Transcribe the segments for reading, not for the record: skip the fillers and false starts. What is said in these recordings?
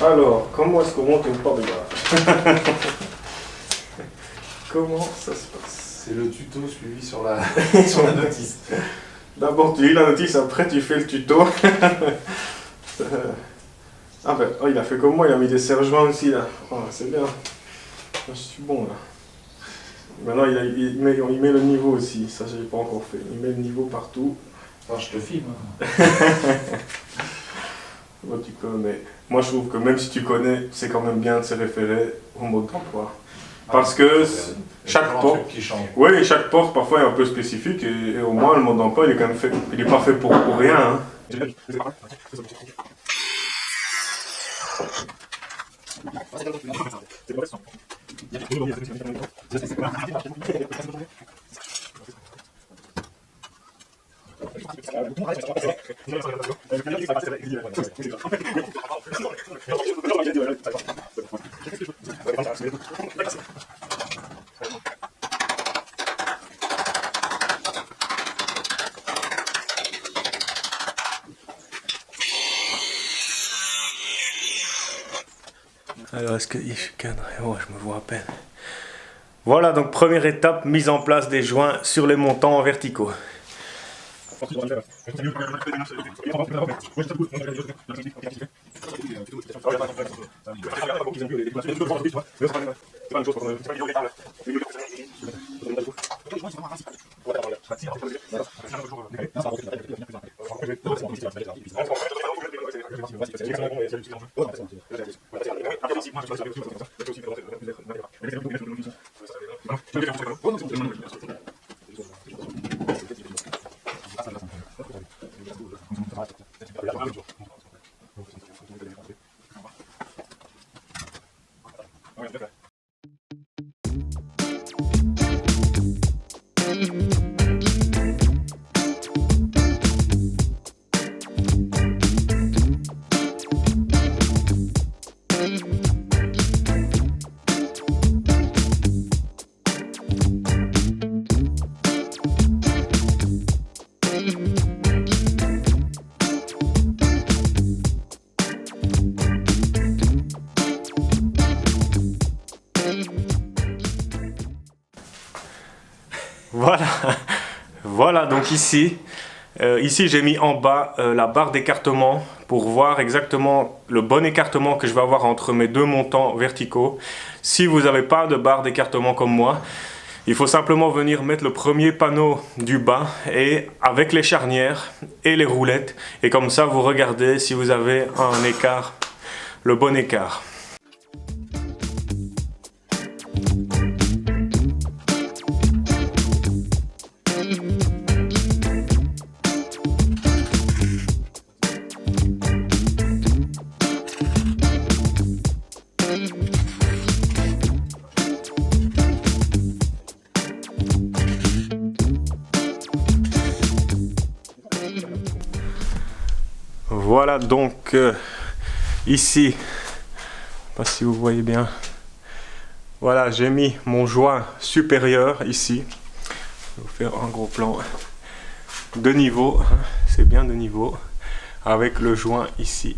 Alors, comment est-ce qu'on monte une porte de garage? Comment ça se passe? C'est le tuto suivi sur la, sur la notice. D'abord tu lis la notice, après tu fais le tuto. Ah ben, oh, il a fait comme moi, il a mis des serre-joints aussi là. Oh, c'est bien. Je suis bon là. Maintenant il met le niveau aussi, ça je n'ai pas encore fait. Il met le niveau partout. Enfin, je te filme. Bon, tu connais. Moi je trouve que même si tu connais, c'est quand même bien de se référer au mode d'emploi. Parce que chaque porte, oui, chaque porte parfois est un peu spécifique et au moins le mode d'emploi il est quand même fait, il n'est pas fait pour rien. Hein. Alors, est-ce que je suis cadré? Oh, je me vois à peine. Voilà, donc première étape, mise en place des joints sur les montants verticaux. Voilà, voilà donc ici j'ai mis en bas la barre d'écartement pour voir exactement le bon écartement que je vais avoir entre mes deux montants verticaux. Si vous n'avez pas de barre d'écartement comme moi, il faut simplement venir mettre le premier panneau du bas et avec les charnières et les roulettes et comme ça vous regardez si vous avez un écart, le bon écart. Voilà donc ici, je ne sais pas si vous voyez bien, voilà j'ai mis mon joint supérieur ici, je vais vous faire un gros plan de niveau, c'est bien de niveau, avec le joint ici,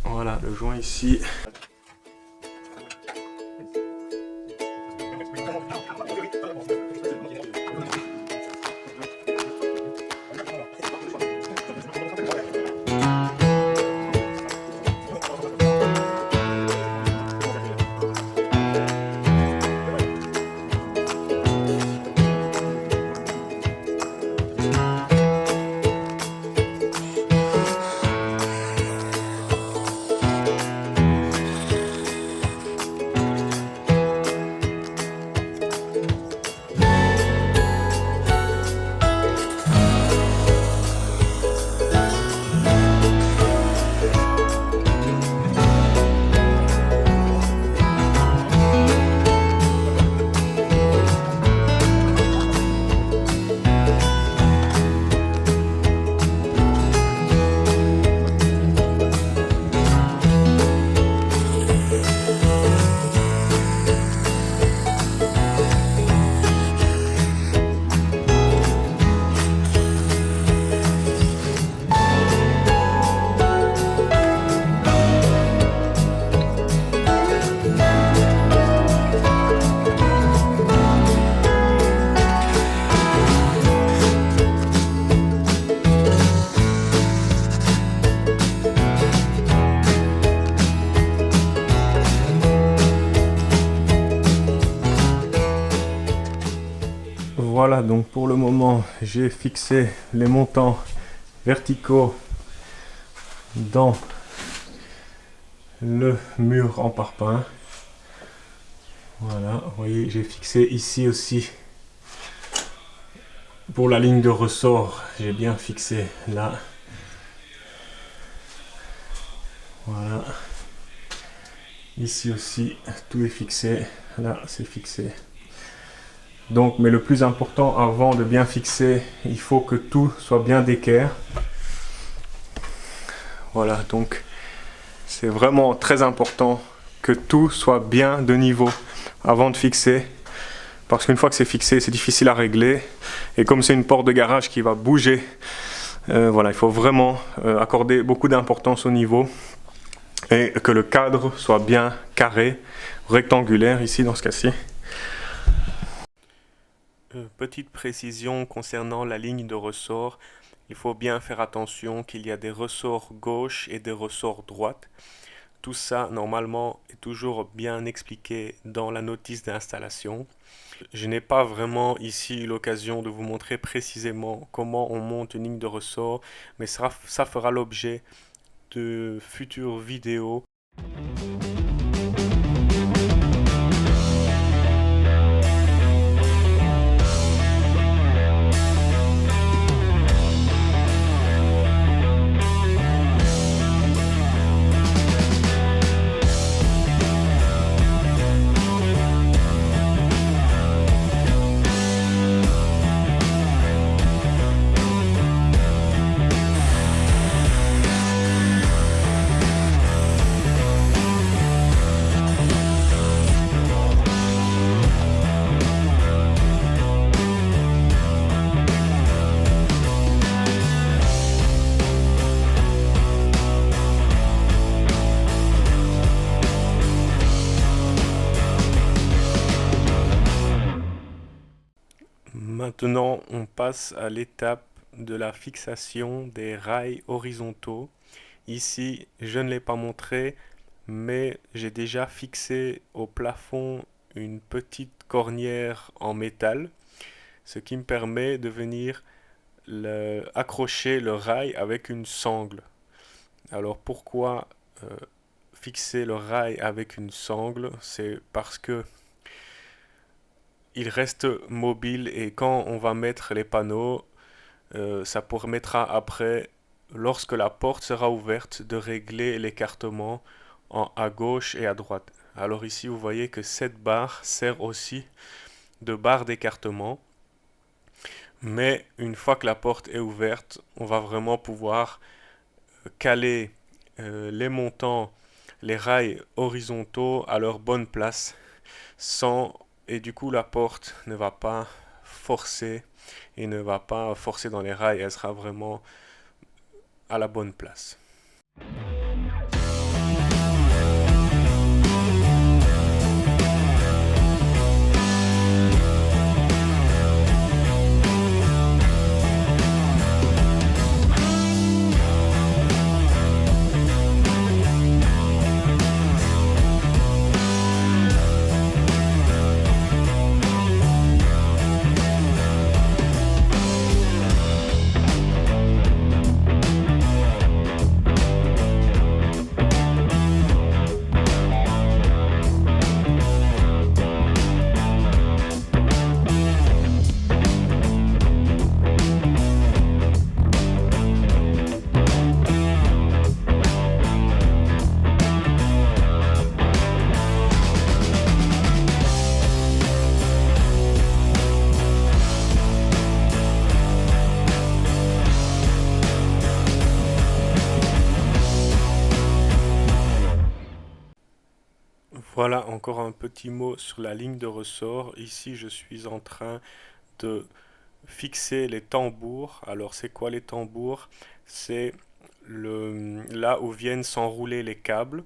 voilà le joint ici. Voilà, donc pour le moment, j'ai fixé les montants verticaux dans le mur en parpaing. Voilà, vous voyez, j'ai fixé ici aussi pour la ligne de ressort, j'ai bien fixé là. Voilà. Ici aussi, tout est fixé. Là, c'est fixé. Donc, mais le plus important, avant de bien fixer, il faut que tout soit bien d'équerre. Voilà, donc c'est vraiment très important que tout soit bien de niveau avant de fixer. Parce qu'une fois que c'est fixé, c'est difficile à régler. Et comme c'est une porte de garage qui va bouger, voilà, il faut vraiment accorder beaucoup d'importance au niveau. Et que le cadre soit bien carré, rectangulaire ici dans ce cas-ci. Petite précision concernant la ligne de ressort. Il faut bien faire attention qu'il y a des ressorts gauche et des ressorts droite. Tout ça, normalement, est toujours bien expliqué dans la notice d'installation. Je n'ai pas vraiment ici l'occasion de vous montrer précisément comment on monte une ligne de ressort, mais ça fera l'objet de futures vidéos. Maintenant, on passe à l'étape de la fixation des rails horizontaux. Ici, je ne l'ai pas montré, mais j'ai déjà fixé au plafond une petite cornière en métal, ce qui me permet de venir accrocher le rail avec une sangle. Alors pourquoi fixer le rail avec une sangle? C'est parce que il reste mobile et quand on va mettre les panneaux, ça permettra après, lorsque la porte sera ouverte, de régler l'écartement à gauche et à droite. Alors ici, vous voyez que cette barre sert aussi de barre d'écartement. Mais une fois que la porte est ouverte, on va vraiment pouvoir caler les montants, les rails horizontaux à leur bonne place et du coup la porte ne va pas forcer et ne va pas forcer dans les rails, elle sera vraiment à la bonne place. Voilà encore un petit mot sur la ligne de ressort. Ici, je suis en train de fixer les tambours. Alors, c'est quoi les tambours? C'est là où viennent s'enrouler les câbles.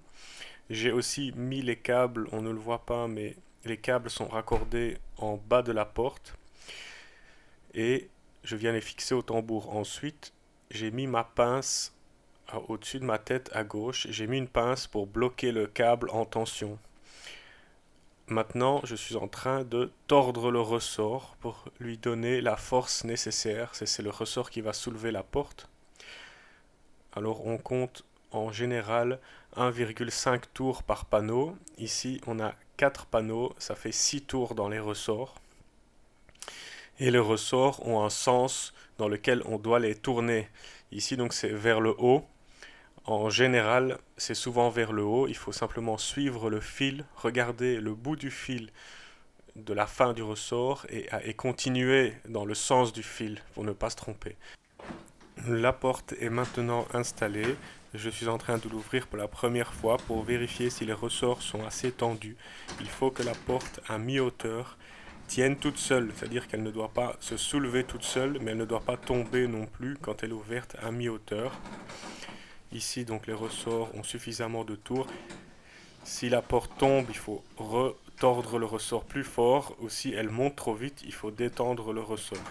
J'ai aussi mis les câbles, on ne le voit pas, mais les câbles sont raccordés en bas de la porte. Et je viens les fixer au tambour. Ensuite, j'ai mis ma pince au-dessus de ma tête à gauche. J'ai mis une pince pour bloquer le câble en tension. Maintenant, je suis en train de tordre le ressort pour lui donner la force nécessaire. C'est le ressort qui va soulever la porte. Alors on compte en général 1,5 tours par panneau. Ici, on a 4 panneaux, ça fait 6 tours dans les ressorts. Et les ressorts ont un sens dans lequel on doit les tourner. Ici, donc, c'est vers le haut. En général, c'est souvent vers le haut. Il faut simplement suivre le fil, regarder le bout du fil de la fin du ressort et continuer dans le sens du fil pour ne pas se tromper. La porte est maintenant installée. Je suis en train de l'ouvrir pour la première fois pour vérifier si les ressorts sont assez tendus. Il faut que la porte à mi-hauteur tienne toute seule, c'est-à-dire qu'elle ne doit pas se soulever toute seule, mais elle ne doit pas tomber non plus quand elle est ouverte à mi-hauteur. Ici, donc, les ressorts ont suffisamment de tours. Si la porte tombe, il faut retordre le ressort plus fort, ou si elle monte trop vite, il faut détendre le ressort.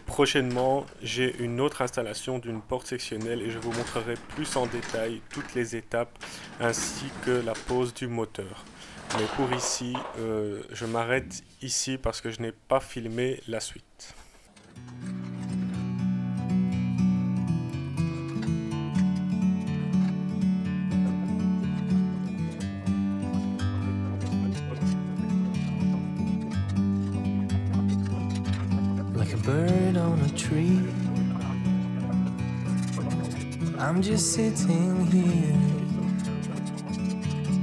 Prochainement, j'ai une autre installation d'une porte sectionnelle et je vous montrerai plus en détail toutes les étapes ainsi que la pose du moteur. Mais pour ici, je m'arrête ici parce que je n'ai pas filmé la suite. Like a bird on a tree, I'm just sitting here.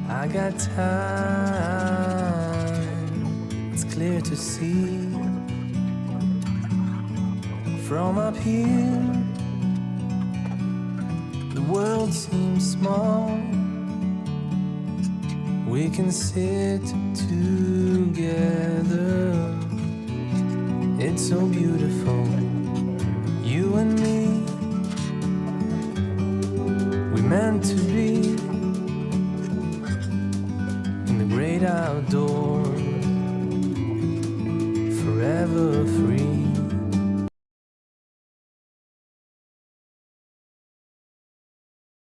I got time, it's clear to see. From up here, the world seems small. We can sit together. It's so beautiful, you and me. We meant to be in the great outdoors.